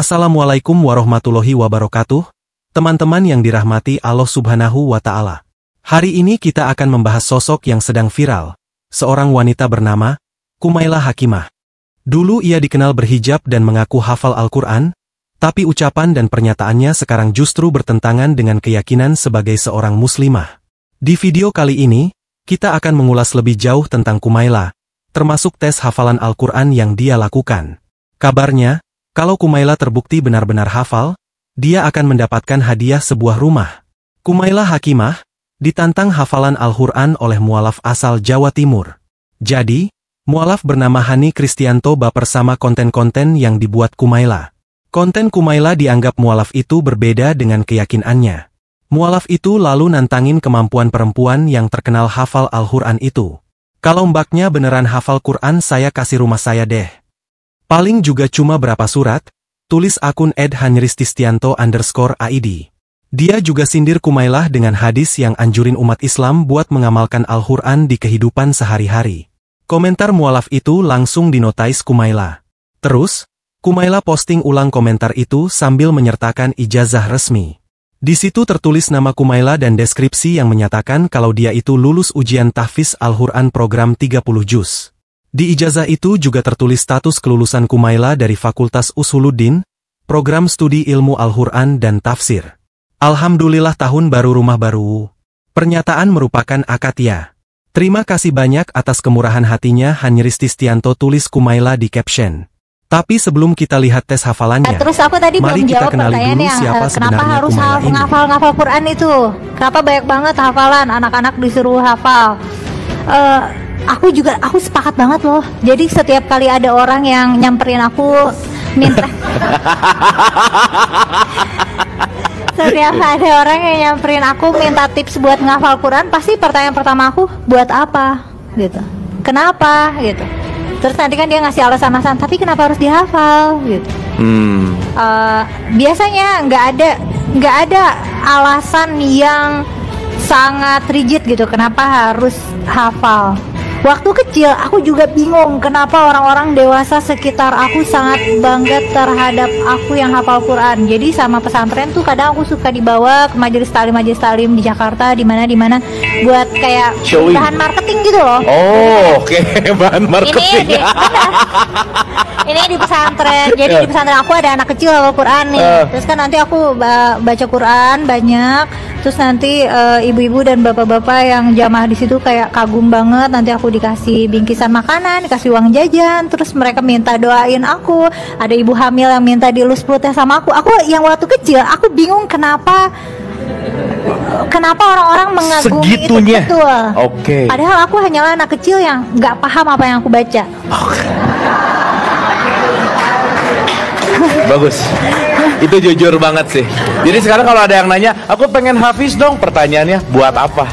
Assalamualaikum warahmatullahi wabarakatuh, teman-teman yang dirahmati Allah Subhanahu wa Ta'ala. Hari ini kita akan membahas sosok yang sedang viral, seorang wanita bernama Kumailah Hakimah. Dulu ia dikenal berhijab dan mengaku hafal Al-Quran, tapi ucapan dan pernyataannya sekarang justru bertentangan dengan keyakinan sebagai seorang muslimah. Di video kali ini, kita akan mengulas lebih jauh tentang Kumailah, termasuk tes hafalan Al-Quran yang dia lakukan. Kabarnya, kalau Kumailah terbukti benar-benar hafal, dia akan mendapatkan hadiah sebuah rumah. Kumailah Hakimah ditantang hafalan Al-Quran oleh mualaf asal Jawa Timur. Jadi, mualaf bernama Hani Kristianto baper sama konten-konten yang dibuat Kumailah. Konten Kumailah dianggap mualaf itu berbeda dengan keyakinannya. Mualaf itu lalu nantangin kemampuan perempuan yang terkenal hafal Al-Quran itu. Kalau mbaknya beneran hafal Quran, saya kasih rumah saya deh. Paling juga cuma berapa surat, tulis akun @hanrististianto_id. Dia juga sindir Kumailah dengan hadis yang anjurin umat Islam buat mengamalkan Al-Quran di kehidupan sehari-hari. Komentar mualaf itu langsung dinotais Kumailah. Terus, Kumailah posting ulang komentar itu sambil menyertakan ijazah resmi. Di situ tertulis nama Kumailah dan deskripsi yang menyatakan kalau dia itu lulus ujian tahfiz Al-Quran program 30 juz. Di ijazah itu juga tertulis status kelulusan Kumailah dari Fakultas Usuluddin, program studi ilmu Al-Quran dan tafsir. Alhamdulillah tahun baru rumah baru. Pernyataan merupakan akad ya. Terima kasih banyak atas kemurahan hatinya, Hanrististianto, tulis Kumailah di caption. Tapi sebelum kita lihat tes hafalannya, terus aku tadi mari belum kita jawab kenali pertanyaan dulu yang siapa kenapa sebenarnya harus Kumailah ini. menghafal Quran itu? Kenapa banyak banget hafalan, anak-anak disuruh hafal? Aku sepakat banget loh. Jadi setiap kali ada orang yang nyamperin aku minta setiap ada orang yang nyamperin aku minta tips buat menghafal Quran, pasti pertanyaan pertama aku, buat apa? Gitu. Kenapa? Gitu. Terus nanti kan dia ngasih alasan-alasan, tapi kenapa harus dihafal? Gitu. Biasanya nggak ada alasan yang sangat rigid gitu, kenapa harus hafal. Waktu kecil aku juga bingung kenapa orang-orang dewasa sekitar aku sangat bangga terhadap aku yang hafal Quran. Jadi sama pesantren tuh kadang aku suka dibawa ke majelis talim di Jakarta, di mana buat kayak bahan marketing gitu loh. Oh, oke. Bahan marketing. Ini di pesantren. Jadi di pesantren aku ada anak kecil hafal Quran nih. Terus kan nanti aku baca Quran banyak. Terus nanti ibu-ibu dan bapak-bapak yang jamaah di situ kayak kagum banget. Nanti aku dikasih bingkisan makanan, dikasih uang jajan. Terus mereka minta doain aku. Ada ibu hamil yang minta dielus perutnya sama aku. Aku yang waktu kecil, aku bingung kenapa orang-orang mengagumi segitunya. Itu betul. Oke. Padahal aku hanyalah anak kecil yang nggak paham apa yang aku baca. Bagus. Itu jujur banget sih. Jadi sekarang kalau ada yang nanya, aku pengen hafiz dong, pertanyaannya buat apa?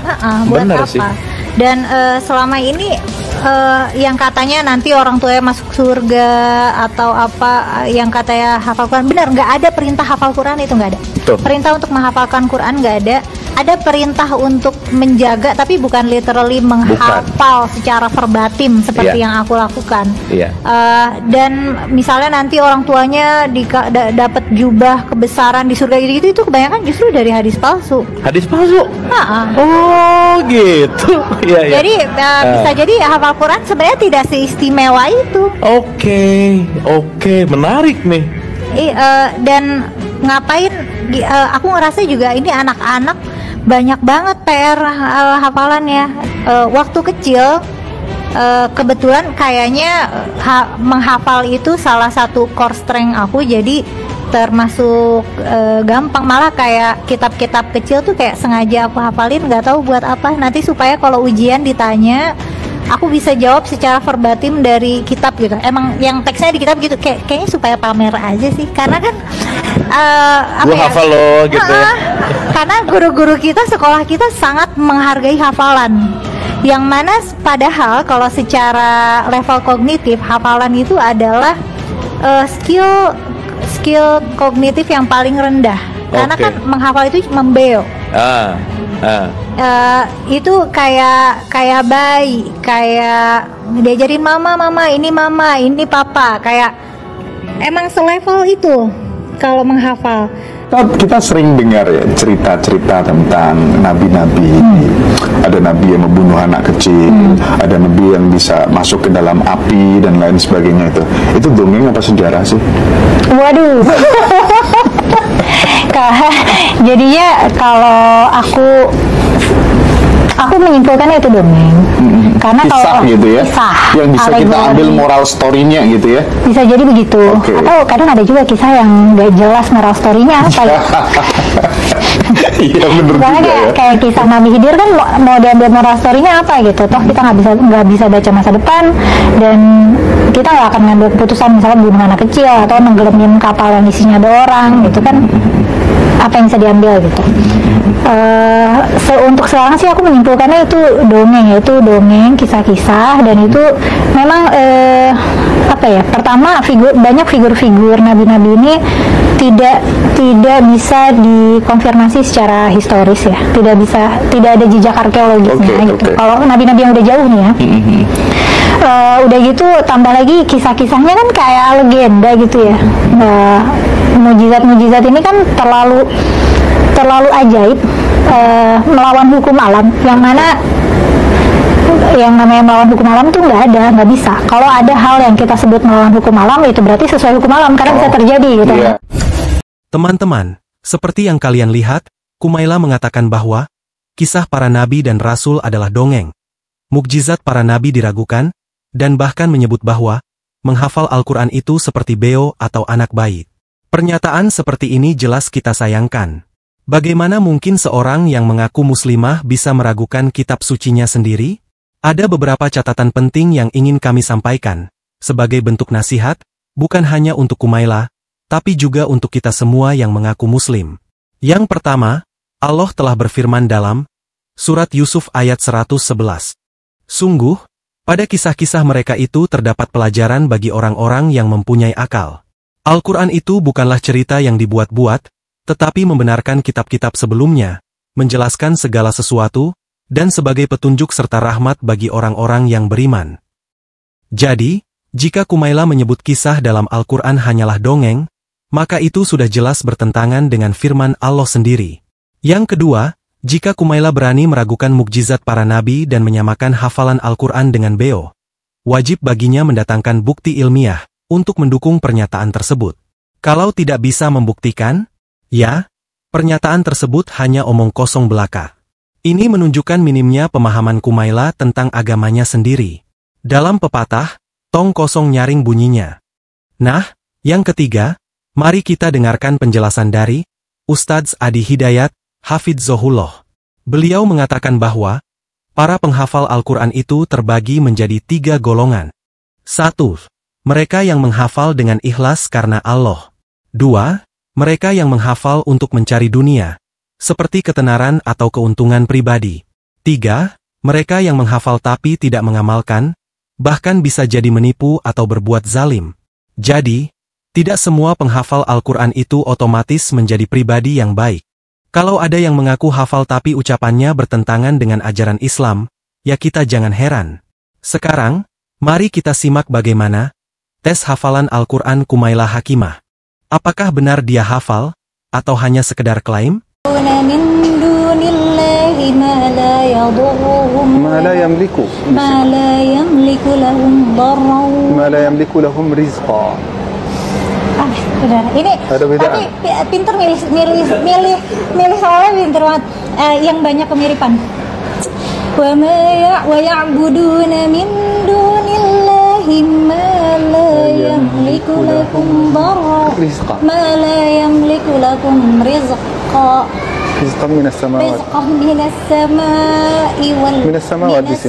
Buat bener apa? sih. Dan selama ini yang katanya nanti orang tuanya masuk surga atau apa yang katanya hafal Quran, benar nggak ada perintah hafal Quran, itu nggak ada. Tuh. Perintah untuk menghafalkan Quran nggak ada. Ada perintah untuk menjaga, tapi bukan literally menghafal secara verbatim seperti yang aku lakukan. Dan misalnya nanti orang tuanya dapat jubah kebesaran di surga gitu, itu kebanyakan justru dari hadis palsu. Hadis palsu? Oh gitu. Jadi bisa jadi hafal Quran sebenarnya tidak seistimewa itu. Oke, menarik nih. Dan ngapain? Aku ngerasa juga ini anak-anak banyak banget PR hafalannya. Waktu kecil kebetulan kayaknya menghafal itu salah satu core strength aku, jadi termasuk gampang. Malah kayak kitab-kitab kecil tuh kayak sengaja aku hafalin, nggak tahu buat apa, nanti supaya kalau ujian ditanya aku bisa jawab secara verbatim dari kitab gitu. Emang yang teksnya di kitab gitu, kayaknya supaya pamer aja sih. Karena kan gue hafal loh gitu ya. Karena guru-guru kita, sekolah kita sangat menghargai hafalan. Yang mana padahal kalau secara level kognitif, hafalan itu adalah skill kognitif yang paling rendah. Karena kan menghafal itu membeo. Itu kayak bayi, kayak diajarin mama ini papa, kayak emang selevel itu. kalau menghafal. Kita sering dengar ya cerita-cerita tentang nabi-nabi. Ada nabi yang membunuh anak kecil, ada nabi yang bisa masuk ke dalam api dan lain sebagainya itu. Itu dongeng apa sejarah sih? Waduh. Jadinya kalau aku menyimpulkan itu dongeng. Karena kisah kalau gitu ya, kisah yang bisa kita ambil moral story-nya gitu ya. Bisa jadi begitu. Atau kadang ada juga kisah yang gak jelas moral story-nya apa ya. Iya benar juga ya. Kayak kisah Nabi Khidir kan mau diambil moral story-nya apa gitu. Toh kita nggak bisa baca masa depan, dan kita nggak akan ngambil keputusan misalnya bunuh anak kecil atau nenggelamin kapal yang isinya ada orang gitu kan. Apa yang bisa diambil gitu. Untuk sekarang sih aku menyimpulkannya itu dongeng, kisah-kisah, dan itu memang pertama banyak figur-figur nabi-nabi ini tidak bisa dikonfirmasi secara historis ya, tidak ada jejak arkeologisnya gitu. Kalau nabi-nabi yang udah jauh nih ya, udah gitu tambah lagi kisah-kisahnya kan kayak legenda gitu ya. Mujizat-mujizat ini kan terlalu ajaib, melawan hukum alam, yang namanya melawan hukum alam tuh nggak bisa. Kalau ada hal yang kita sebut melawan hukum alam, itu berarti sesuai hukum alam karena bisa terjadi gitu. Teman-teman, seperti yang kalian lihat, Kumaila mengatakan bahwa kisah para nabi dan rasul adalah dongeng. Mukjizat para nabi diragukan, dan bahkan menyebut bahwa menghafal Al-Quran itu seperti beo atau anak bayi. Pernyataan seperti ini jelas kita sayangkan. Bagaimana mungkin seorang yang mengaku muslimah bisa meragukan kitab sucinya sendiri? Ada beberapa catatan penting yang ingin kami sampaikan, sebagai bentuk nasihat, bukan hanya untuk Kumaila, tapi juga untuk kita semua yang mengaku muslim. Yang pertama, Allah telah berfirman dalam Surat Yusuf ayat 111. Sungguh, pada kisah-kisah mereka itu terdapat pelajaran bagi orang-orang yang mempunyai akal. Al-Quran itu bukanlah cerita yang dibuat-buat, tetapi membenarkan kitab-kitab sebelumnya, menjelaskan segala sesuatu, dan sebagai petunjuk serta rahmat bagi orang-orang yang beriman. Jadi, jika Kumaila menyebut kisah dalam Al-Quran hanyalah dongeng, maka itu sudah jelas bertentangan dengan firman Allah sendiri. Yang kedua, jika Kumaila berani meragukan mukjizat para nabi dan menyamakan hafalan Al-Quran dengan beo, wajib baginya mendatangkan bukti ilmiah untuk mendukung pernyataan tersebut. Kalau tidak bisa membuktikan, ya, pernyataan tersebut hanya omong kosong belaka. Ini menunjukkan minimnya pemahaman Kumaila tentang agamanya sendiri. Dalam pepatah, tong kosong nyaring bunyinya. Nah, yang ketiga, mari kita dengarkan penjelasan dari Ustadz Adi Hidayat, Hafidzohullah. Beliau mengatakan bahwa para penghafal Al-Quran itu terbagi menjadi 3 golongan. 1. Mereka yang menghafal dengan ikhlas karena Allah. 2. Mereka yang menghafal untuk mencari dunia, seperti ketenaran atau keuntungan pribadi. 3. Mereka yang menghafal tapi tidak mengamalkan, bahkan bisa jadi menipu atau berbuat zalim. Jadi, tidak semua penghafal Al-Quran itu otomatis menjadi pribadi yang baik. Kalau ada yang mengaku hafal tapi ucapannya bertentangan dengan ajaran Islam, ya kita jangan heran. Sekarang, mari kita simak bagaimana tes hafalan Al-Quran Kumaila Hakimah. Apakah benar dia hafal, atau hanya sekedar klaim? ما لا يملك لهم رزقا. Ini tapi pinter milih soalnya pinter banget. Yang banyak kemiripan. Wa ya'buduna min dunillahi ma la yamliku lakum darra ma la yamliku lakum rizqa. Rizqan minas samawati. Rizqan minas samai wal minas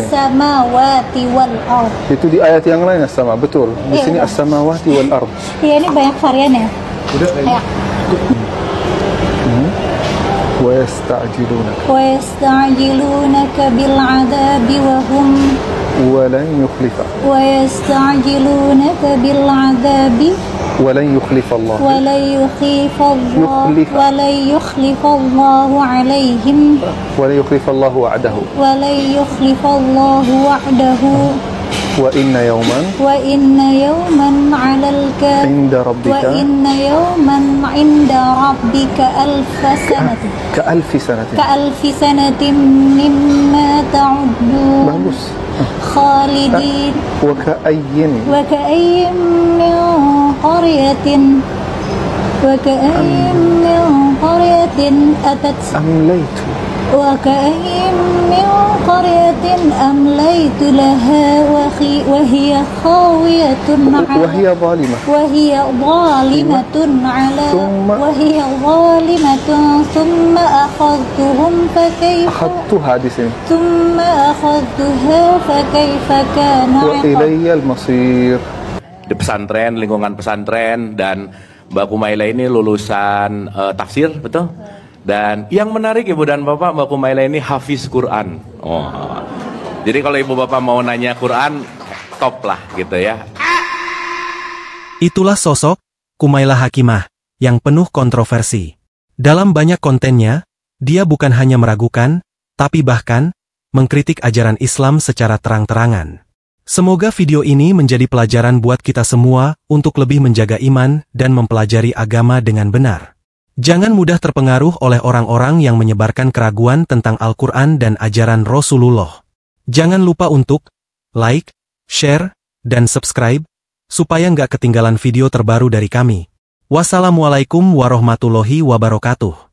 samawati wal ard. Itu di ayat yang lain as-sama, betul. Di sini as-samawati wal ard. Iya, ini banyak varian ya. Udah ya. ويستعجلونك بالعذاب وهم ولن يخلف ويستعجلونك بالعذاب ولن يخلف الله عليهم ولن يخلف الله وعده ولن يخلف الله وعده Wa inna yawman wa inna yawman 'alal inda rabbika wa inna yawman 'inda rabbika alfasanatin ka'alfi sanatin mimma ta'uddun. Bagus. Khalidin Wa ka'ayyin min qaryatin atat amlaytu وكأين من قرية أمليت لها وهي خاوية وهي ظالمة ثم أخذتها di sini. فكيف كان وإلي المصير. Di pesantren, lingkungan pesantren, dan Mbak Kumaila ini lulusan tafsir, betul? Dan yang menarik Ibu dan Bapak, Mbak Kumaila ini hafiz Quran. Oh. Jadi kalau Ibu Bapak mau nanya Quran, top lah gitu ya. Itulah sosok Kumaila Hakimah yang penuh kontroversi. Dalam banyak kontennya, dia bukan hanya meragukan, tapi bahkan mengkritik ajaran Islam secara terang-terangan. Semoga video ini menjadi pelajaran buat kita semua untuk lebih menjaga iman dan mempelajari agama dengan benar. Jangan mudah terpengaruh oleh orang-orang yang menyebarkan keraguan tentang Al-Quran dan ajaran Rasulullah. Jangan lupa untuk like, share, dan subscribe, supaya nggak ketinggalan video terbaru dari kami. Wassalamualaikum warahmatullahi wabarakatuh.